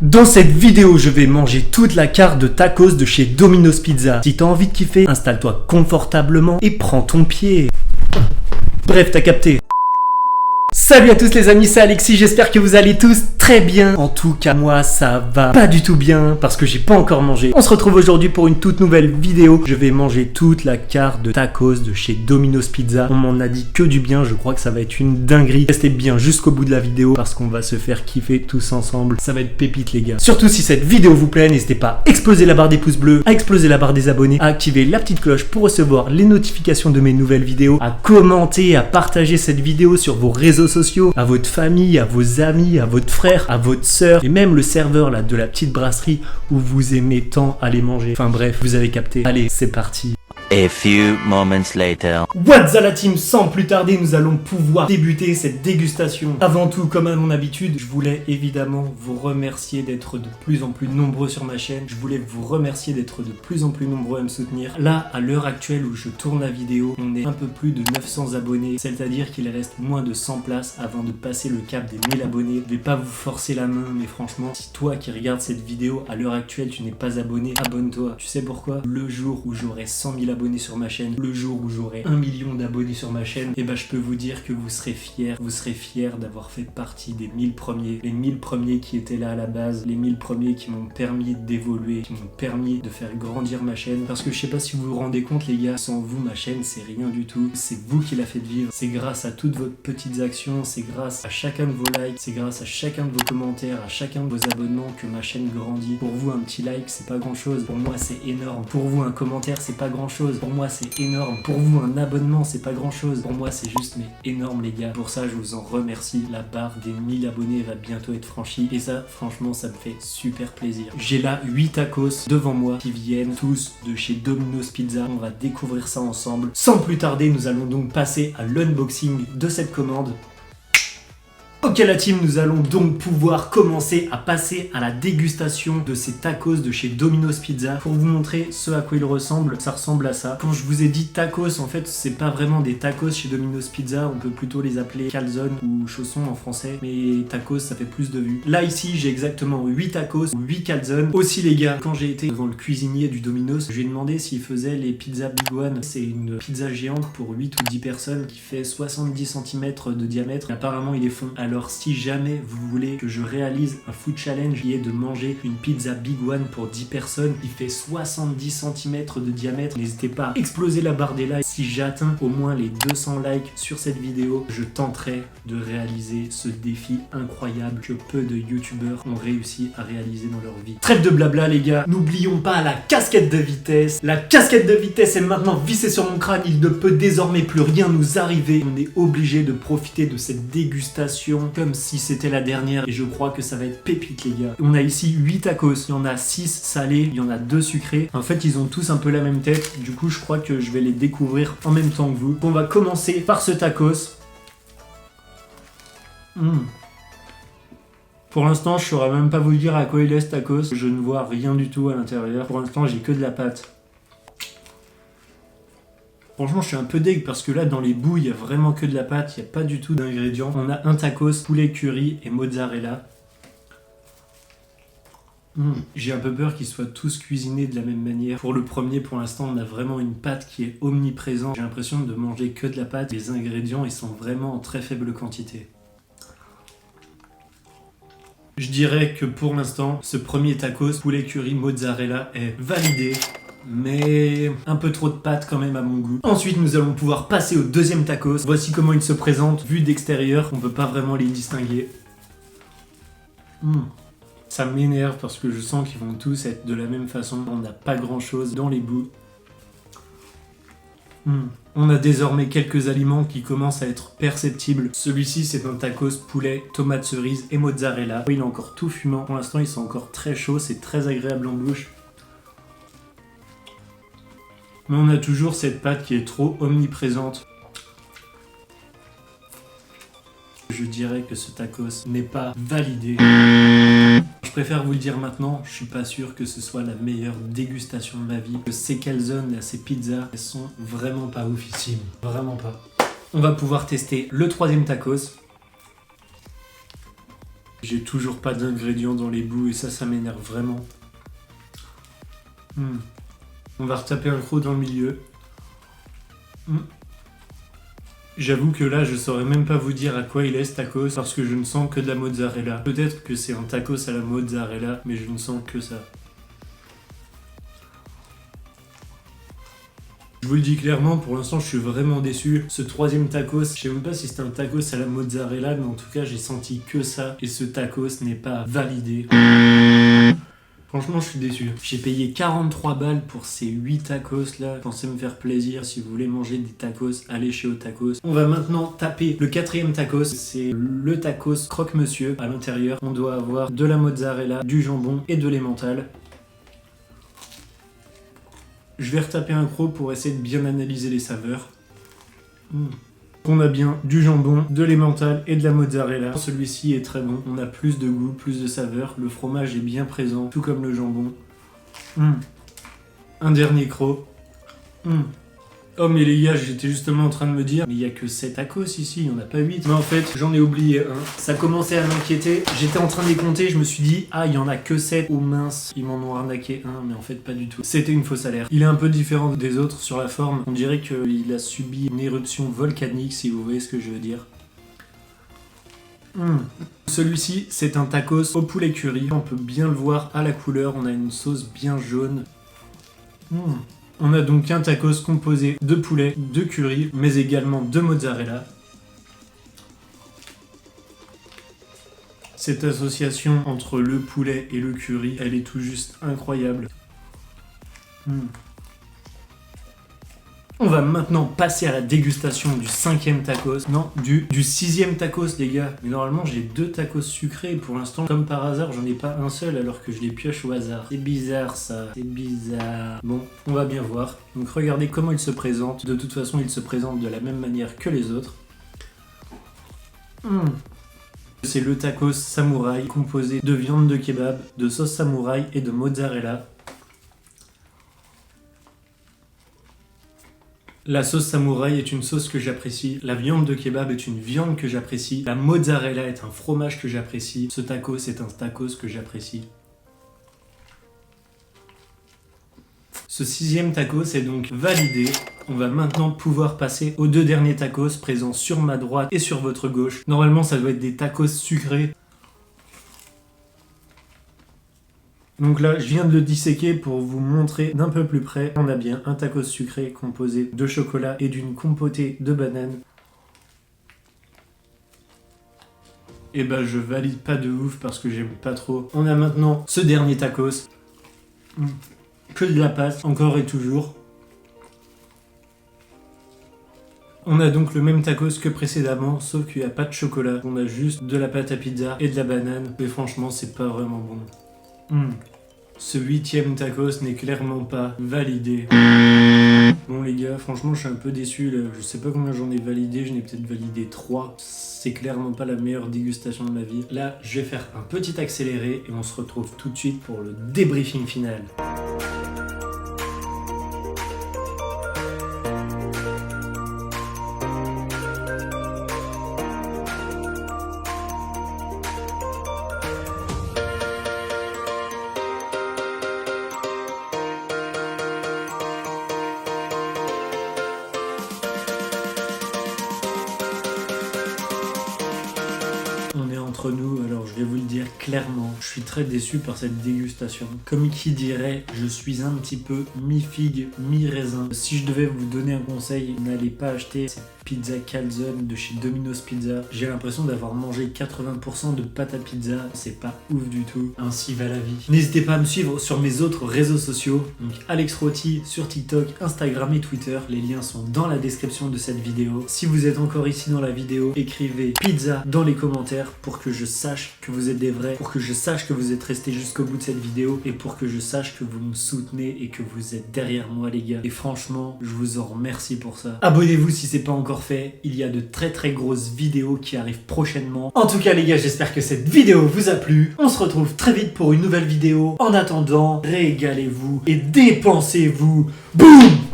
Dans cette vidéo, je vais manger toute la carte de tacos de chez Domino's Pizza. Si t'as envie de kiffer, installe-toi confortablement et prends ton pied. Bref, t'as capté. Salut à tous les amis, c'est Alexis, j'espère que vous allez tous très bien. En tout cas, moi ça va pas du tout bien parce que j'ai pas encore mangé. On se retrouve aujourd'hui pour une toute nouvelle vidéo. Je vais manger toute la carte de tacos de chez Domino's Pizza. On m'en a dit que du bien, je crois que ça va être une dinguerie. Restez bien jusqu'au bout de la vidéo parce qu'on va se faire kiffer tous ensemble. Ça va être pépite les gars. Surtout si cette vidéo vous plaît, n'hésitez pas à exploser la barre des pouces bleus, à exploser la barre des abonnés, à activer la petite cloche pour recevoir les notifications de mes nouvelles vidéos, à commenter, à partager cette vidéo sur vos réseaux sociaux, à votre famille, à vos amis, à votre frère, à votre sœur et même le serveur là de la petite brasserie où vous aimez tant aller manger. Enfin bref, vous avez capté. Allez, c'est parti. A few moments later. What's up la team, sans plus tarder, nous allons pouvoir débuter cette dégustation. Avant tout, comme à mon habitude, je voulais évidemment vous remercier d'être de plus en plus nombreux sur ma chaîne. Je voulais vous remercier d'être de plus en plus nombreux à me soutenir. Là, à l'heure actuelle où je tourne la vidéo, on est un peu plus de 900 abonnés. C'est-à-dire qu'il reste moins de 100 places avant de passer le cap des 1000 abonnés. Je vais pas vous forcer la main, mais franchement, si toi qui regardes cette vidéo, à l'heure actuelle, tu n'es pas abonné, abonne-toi. Tu sais pourquoi? Le jour où j'aurai 100 000 abonnés sur ma chaîne, le jour où j'aurai 1 million d'abonnés sur ma chaîne, et je peux vous dire que vous serez fiers d'avoir fait partie des 1000 premiers, les 1000 premiers qui étaient là à la base, les 1000 premiers qui m'ont permis d'évoluer, qui m'ont permis de faire grandir ma chaîne, parce que je sais pas si vous vous rendez compte les gars, sans vous ma chaîne c'est rien du tout, c'est vous qui la faites vivre, c'est grâce à toutes vos petites actions, c'est grâce à chacun de vos likes, c'est grâce à chacun de vos commentaires, à chacun de vos abonnements que ma chaîne grandit. Pour vous un petit like c'est pas grand chose, pour moi c'est énorme, pour vous un commentaire c'est pas grand chose, pour moi c'est énorme, pour vous un abonnement c'est pas grand chose, pour moi c'est juste mais énorme les gars. Pour ça je vous en remercie, la barre des 1000 abonnés va bientôt être franchie et ça franchement ça me fait super plaisir. J'ai là 8 tacos devant moi qui viennent tous de chez Domino's Pizza, on va découvrir ça ensemble. Sans plus tarder nous allons donc passer à l'unboxing de cette commande. Ok la team, nous allons donc pouvoir commencer à passer à la dégustation de ces tacos de chez Domino's Pizza. Pour vous montrer ce à quoi ils ressemblent, ça ressemble à ça. Quand je vous ai dit tacos, en fait c'est pas vraiment des tacos chez Domino's Pizza, on peut plutôt les appeler calzone ou chaussons en français, mais tacos ça fait plus de vues. Là ici j'ai exactement 8 tacos, 8 calzones. Aussi les gars, quand j'ai été devant le cuisinier du Domino's, je lui ai demandé s'il faisait les pizzas Big One. C'est une pizza géante pour 8 ou 10 personnes qui fait 70 cm de diamètre. Apparemment il est fond. Alors si jamais vous voulez que je réalise un food challenge qui est de manger une pizza Big One pour 10 personnes qui fait 70 cm de diamètre, n'hésitez pas à exploser la barre des likes. Si j'atteins au moins les 200 likes sur cette vidéo, je tenterai de réaliser ce défi incroyable que peu de youtubeurs ont réussi à réaliser dans leur vie. Trêve de blabla les gars, n'oublions pas la casquette de vitesse. La casquette de vitesse est maintenant vissée sur mon crâne, il ne peut désormais plus rien nous arriver. On est obligé de profiter de cette dégustation comme si c'était la dernière et je crois que ça va être pépite les gars. On a ici 8 tacos, il y en a 6 salés, il y en a 2 sucrés. En fait ils ont tous un peu la même tête, du coup je crois que je vais les découvrir en même temps que vous. On va commencer par ce tacos. Pour l'instant je saurais même pas vous dire à quoi il est ce tacos, je ne vois rien du tout à l'intérieur. Pour l'instant j'ai que de la pâte. Franchement, je suis un peu deg parce que là, dans les bouts, il y a vraiment que de la pâte, il n'y a pas du tout d'ingrédients. On a un tacos, poulet curry et mozzarella. J'ai un peu peur qu'ils soient tous cuisinés de la même manière. Pour le premier, pour l'instant, on a vraiment une pâte qui est omniprésente. J'ai l'impression de manger que de la pâte. Les ingrédients, ils sont vraiment en très faible quantité. Je dirais que pour l'instant, ce premier tacos, poulet curry, mozzarella est validé. Mais un peu trop de pâte quand même à mon goût. Ensuite nous allons pouvoir passer au deuxième tacos. Voici comment il se présente. Vu d'extérieur, on peut pas vraiment les distinguer. Ça m'énerve parce que je sens qu'ils vont tous être de la même façon. On n'a pas grand chose dans les bouts. On a désormais quelques aliments qui commencent à être perceptibles. Celui-ci c'est un tacos poulet, tomate cerise et mozzarella. Il est encore tout fumant. Pour l'instant ils sont encore très chauds, c'est très agréable en bouche. Mais on a toujours cette pâte qui est trop omniprésente. Je dirais que ce tacos n'est pas validé. Je préfère vous le dire maintenant, je suis pas sûr que ce soit la meilleure dégustation de ma vie. Que ces calzones, ces pizzas, elles sont vraiment pas oufissimes. Vraiment pas. On va pouvoir tester le troisième tacos. J'ai toujours pas d'ingrédients dans les bouts et ça m'énerve vraiment. On va retaper un croc dans le milieu. J'avoue que là, je saurais même pas vous dire à quoi il est ce tacos parce que je ne sens que de la mozzarella. Peut-être que c'est un tacos à la mozzarella, mais je ne sens que ça. Je vous le dis clairement, pour l'instant, je suis vraiment déçu. Ce troisième tacos, je sais même pas si c'était un tacos à la mozzarella, mais en tout cas, j'ai senti que ça. Et ce tacos n'est pas validé. Franchement, je suis déçu. J'ai payé 43 balles pour ces 8 tacos là. Pensez me faire plaisir. Si vous voulez manger des tacos, allez chez Tacos. On va maintenant taper le quatrième tacos. C'est le tacos croque-monsieur. À l'intérieur, on doit avoir de la mozzarella, du jambon et de l'emmental. Je vais retaper un croc pour essayer de bien analyser les saveurs. On a bien du jambon, de l'emmental et de la mozzarella. Celui-ci est très bon, on a plus de goût, plus de saveur. Le fromage est bien présent, tout comme le jambon. Un dernier croc. Oh mais les gars, j'étais justement en train de me dire, mais il n'y a que 7 tacos ici, il n'y en a pas 8. Mais en fait, j'en ai oublié un. Ça commençait à m'inquiéter. J'étais en train de les compter, je me suis dit, ah, il n'y en a que 7. Oh mince, ils m'en ont arnaqué un, mais en fait pas du tout. C'était une fausse alerte. Il est un peu différent des autres sur la forme. On dirait qu'il a subi une éruption volcanique, si vous voyez ce que je veux dire. Celui-ci, c'est un tacos au poulet curry. On peut bien le voir à la couleur, on a une sauce bien jaune. On a donc un tacos composé de poulet, de curry, mais également de mozzarella. Cette association entre le poulet et le curry, elle est tout juste incroyable. On va maintenant passer à la dégustation du 5e tacos. Non, du 6e tacos, les gars. Mais normalement, j'ai 2 tacos sucrés. Et pour l'instant, comme par hasard, j'en ai pas un seul alors que je les pioche au hasard. C'est bizarre, ça. C'est bizarre. Bon, on va bien voir. Donc, regardez comment il se présente. De toute façon, il se présente de la même manière que les autres. C'est le tacos samouraï, composé de viande de kebab, de sauce samouraï et de mozzarella. La sauce samouraï est une sauce que j'apprécie, la viande de kebab est une viande que j'apprécie, la mozzarella est un fromage que j'apprécie, ce tacos est un tacos que j'apprécie. Ce 6e tacos est donc validé. On va maintenant pouvoir passer aux 2 derniers tacos présents sur ma droite et sur votre gauche. Normalement, ça doit être des tacos sucrés. Donc là, je viens de le disséquer pour vous montrer d'un peu plus près. On a bien un tacos sucré composé de chocolat et d'une compotée de banane. Et bah je valide pas de ouf parce que j'aime pas trop. On a maintenant ce dernier tacos. Que de la pâte, encore et toujours. On a donc le même tacos que précédemment, sauf qu'il n'y a pas de chocolat. On a juste de la pâte à pizza et de la banane. Mais franchement, c'est pas vraiment bon. Ce 8e tacos n'est clairement pas validé. Bon les gars, franchement je suis un peu déçu là. Je sais pas combien j'en ai validé, j'en ai peut-être validé 3. C'est clairement pas la meilleure dégustation de ma vie. Là, je vais faire un petit accéléré et on se retrouve tout de suite pour le débriefing final. On est entre nous, alors je vais vous le dire clairement, je suis très déçu par cette dégustation. Comme qui dirait, je suis un petit peu mi-figue, mi-raisin. Si je devais vous donner un conseil, n'allez pas acheter cette pizza calzone de chez Domino's Pizza. J'ai l'impression d'avoir mangé 80% de pâte à pizza, c'est pas ouf du tout. Ainsi va la vie. N'hésitez pas à me suivre sur mes autres réseaux sociaux, donc Alex Roti sur TikTok, Instagram et Twitter. Les liens sont dans la description de cette vidéo. Si vous êtes encore ici dans la vidéo, écrivez pizza dans les commentaires pour que je sache que vous êtes des vrais, pour que je sache que vous êtes restés jusqu'au bout de cette vidéo et pour que je sache que vous me soutenez et que vous êtes derrière moi les gars. Et franchement, je vous en remercie pour ça. Abonnez-vous si c'est pas encore fait, il y a de très très grosses vidéos qui arrivent prochainement. En tout cas les gars, j'espère que cette vidéo vous a plu. On se retrouve très vite pour une nouvelle vidéo. En attendant, régalez-vous et dépensez-vous. Boum!